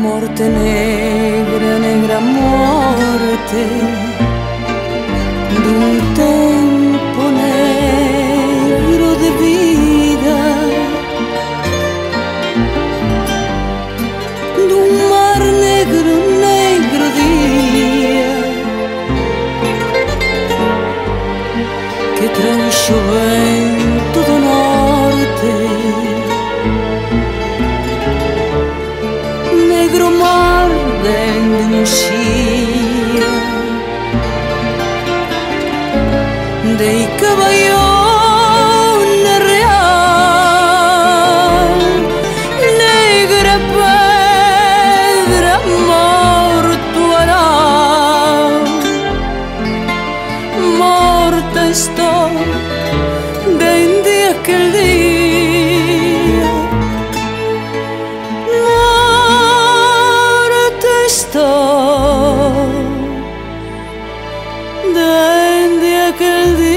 Morte negra, negra morte d'un tempo negro de vida, d'un mar negro, negro día que trouxo vento do norte. Negro mar dende Muxía, dei caballona real, negra pedra mortuará. Morta estou dende aquel día, dende aquel día.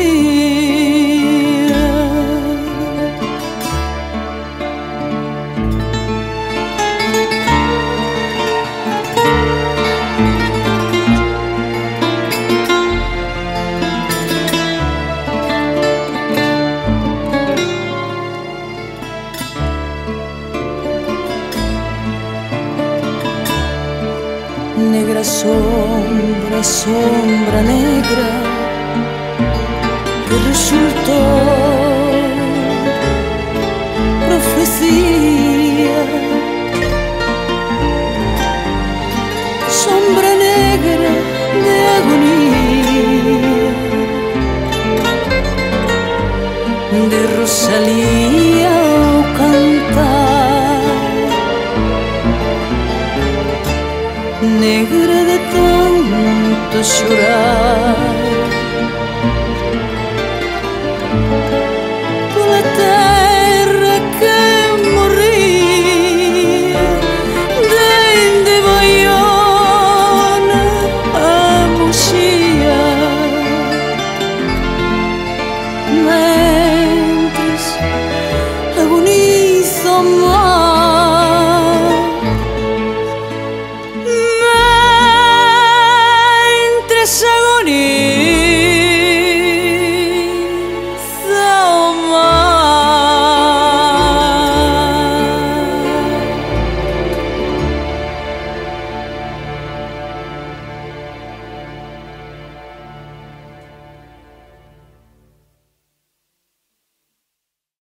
Negra sombra, sombra negra que resultó profecía. Sombra negra de agonía, de Rosalía o cantar, negra de tanto chorar.